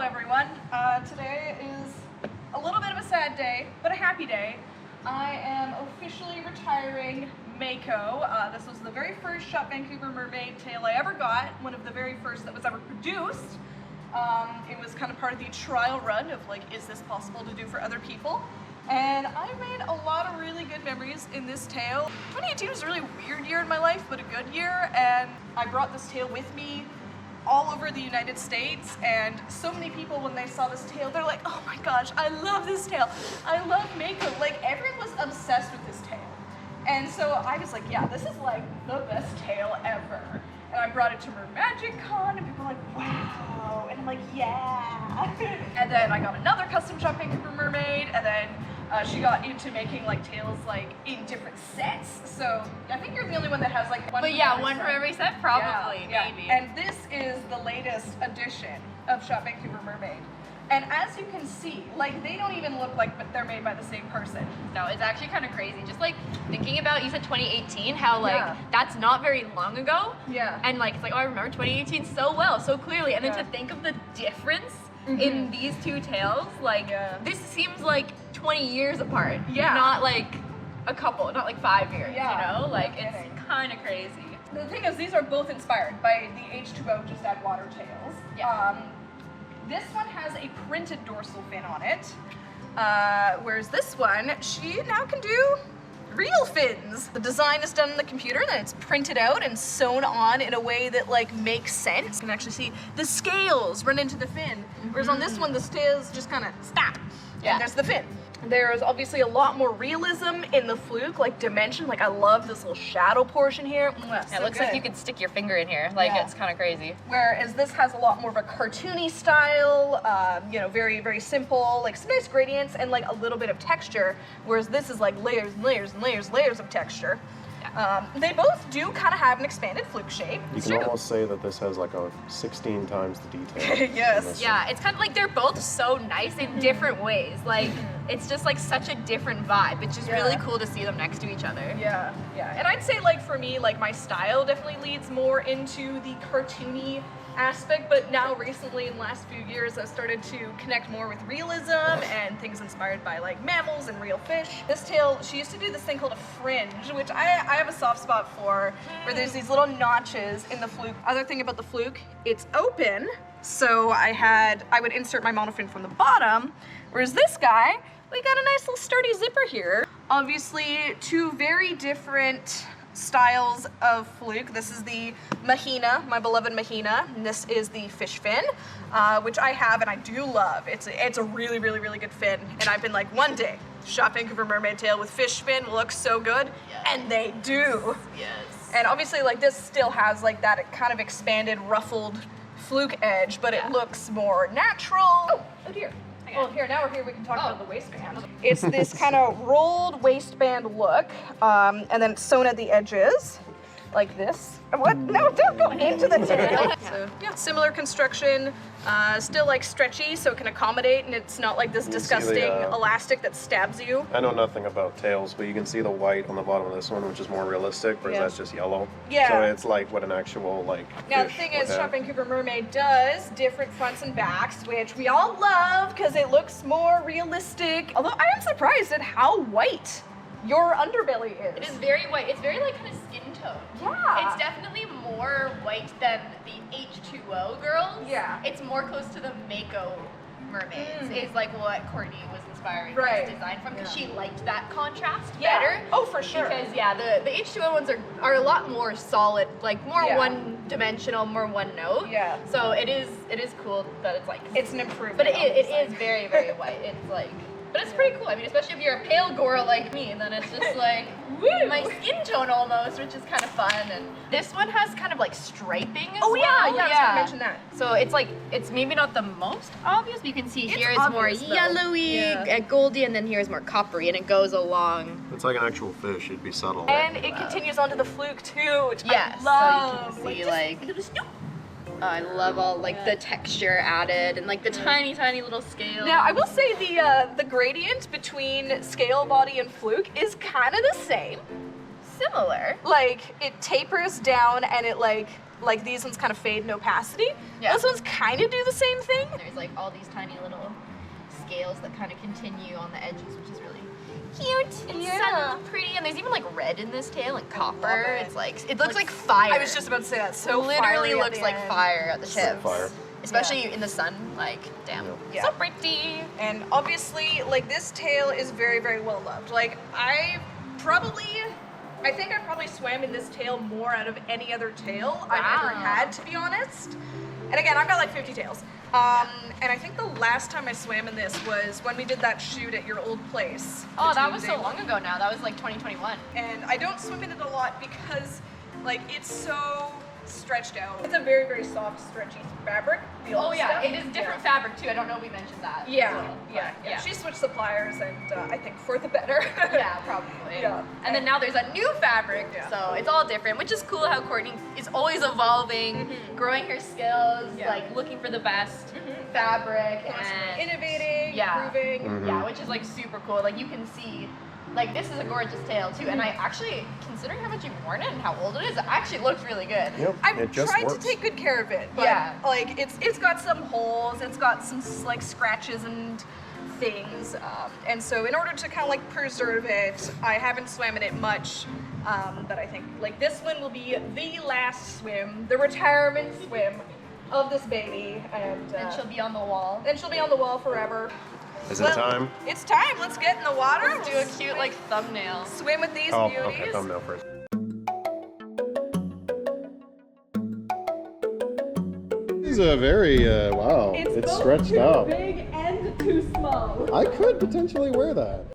everyone. Today is a little bit of a sad day, but a happy day. I am officially retiring Mako. This was the very first Shop Vancouver Mermaid Tail I ever got, one of the very first that was ever produced. It was kind of part of the trial run of like, is this possible to do for other people? And I made a lot of really good memories in this tail. 2018 was a really weird year in my life, but a good year, and I brought this tail with me all over the United States, and so many people when they saw this tail, they're like, oh my gosh, I love this tail. I love Mako. Like, everyone was obsessed with this tail. And so I was like, yeah, this is like the best tail ever. And I brought it to MerMagicCon, and people were like, wow. And I'm like, yeah. And then I got another custom Shop Vancouver Mermaid, and then she got into making like tails like in different sets. So I think you're the only one that has like one. But yeah, one for every set, probably, yeah. maybe. And this is the latest edition of Shop Vancouver Mermaid. And as you can see, like they don't even look like they're made by the same person. No, it's actually kind of crazy. Just like thinking about, you said 2018, how like that's not very long ago. Yeah. And like it's like, oh, I remember 2018 so well, so clearly. And then to think of the difference in these two tails, like this seems like 20 years apart. Yeah. Not like a couple, not like 5 years, you know? Like it's kind of crazy. The thing is, these are both inspired by the H2O Just Add Water tails. Yeah. This one has a printed dorsal fin on it, whereas this one, she now can do real fins. The design is done in the computer, and then it's printed out and sewn on in a way that like makes sense. You can actually see the scales run into the fin, whereas on this one, the scales just kind of snap, and there's the fin. There's obviously a lot more realism in the fluke, like dimension. Like I love this little shadow portion here. It looks like you could stick your finger in here. Like it's kind of crazy. Whereas this has a lot more of a cartoony style, you know, very, very simple, like some nice gradients and like a little bit of texture. Whereas this is like layers and layers and layers, layers of texture. They both do kind of have an expanded fluke shape. You can almost say that this has like a 16 times the detail. Yes. Yeah, it's kind of like they're both so nice in different ways. Like, it's just like such a different vibe. It's just really cool to see them next to each other. Yeah, yeah. And I'd say like for me, like my style definitely leads more into the cartoony aspect, but now recently in the last few years I've started to connect more with realism and things inspired by like mammals and real fish. This tail, she used to do this thing called a fringe, which I have a soft spot for, where there's these little notches in the fluke. Other thing about the fluke, it's open, so I would insert my monofin from the bottom, whereas this guy, we got a nice little sturdy zipper here. Obviously two very different styles of fluke. This is the Mahina, my beloved Mahina, and this is the fish fin, which I have and I do love. It's a really, really, really good fin, and I've been like, one day, Shop Vancouver Mermaid Tail with fish fin will look so good, and they do. Yes. And obviously, like this still has like that kind of expanded, ruffled fluke edge, but it looks more natural. Oh dear. Well, here, now we're here, we can talk about the waistband. It's this kind of rolled waistband look, and then it's sewn at the edges, like this. What? No, don't go into the tail. So, yeah, similar construction, still like stretchy, so it can accommodate, and it's not like this disgusting elastic that stabs you. I know nothing about tails, but you can see the white on the bottom of this one, which is more realistic, whereas that's just yellow. Yeah. So it's like what an actual like Now the thing is, Shop Vancouver Mermaid does different fronts and backs, which we all love because it looks more realistic. Although I am surprised at how white your underbelly is. It is very white. It's very like kind of skin tone. Yeah. It's definitely more white than the H2O girls. Yeah. It's more close to the Mako mermaids. Is like what Courtney was inspiring this design from, because she liked that contrast better. Oh, for sure. Because the H2O ones are a lot more solid, like more one-dimensional, more one note. Yeah. So it is cool that it's like it's an improvement. But it is very, very white. It's like. But it's pretty cool. I mean, especially if you're a pale girl like me, then it's just like my skin tone almost, which is kind of fun. And this one has kind of like striping as well. I was gonna mention that. So it's like, it's maybe not the most obvious, but you can see here it's more yellowy, goldy, and then here's more coppery, and it goes along. It's like an actual fish. It'd be subtle. And it continues onto the fluke too, which I love. So you can see I love all like the texture added and like the tiny, tiny little scale. Now I will say the gradient between scale body and fluke is kind of the same. Similar. Like it tapers down and it like like these ones kind of fade in opacity. Yeah. Those ones kind of do the same thing. There's like all these tiny little scales that kind of continue on the edges, which is really cute and subtle and pretty. And there's even like red in this tail and copper. It's like, it looks like fire. I was just about to say that. So literally looks like fire at the ships. Fire. Especially in the sun, like, damn, so pretty. And obviously, like, this tail is very, very well loved. Like, I think I probably swam in this tail more out of any other tail I've ever had, to be honest. And again, I've got like 50 tails. And I think the last time I swam in this was when we did that shoot at your old place. Oh, that was so long ago now. That was like 2021. And I don't swim in it a lot because, like, it's so stretched out. It's a very, very soft, stretchy fabric. Oh yeah, it is different fabric too. I don't know if we mentioned that. Yeah. She switched suppliers, and I think for the better. Yeah, probably. Yeah. And then now there's a new fabric, so it's all different, which is cool how Courtney is always evolving, growing her skills, like looking for the best fabric and innovating, improving. Yeah, which is like super cool. Like you can see, like this is a gorgeous tail too, and I actually, considering how much you've worn it and how old it is, it actually looks really good. Yep, I've tried to take good care of it, but like it's got some holes, it's got some like scratches and things, and so in order to kind of like preserve it, I haven't swam in it much. But I think like this one will be the last swim, the retirement swim of this baby, and then she'll be on the wall. Then she'll be on the wall forever. Is it time? It's time. Let's get in the water. Let's do a cute like thumbnail. Swim with these beauties. Okay, thumbnail first. This is a very, wow, it's stretched out. It's both too big and too small. I could potentially wear that.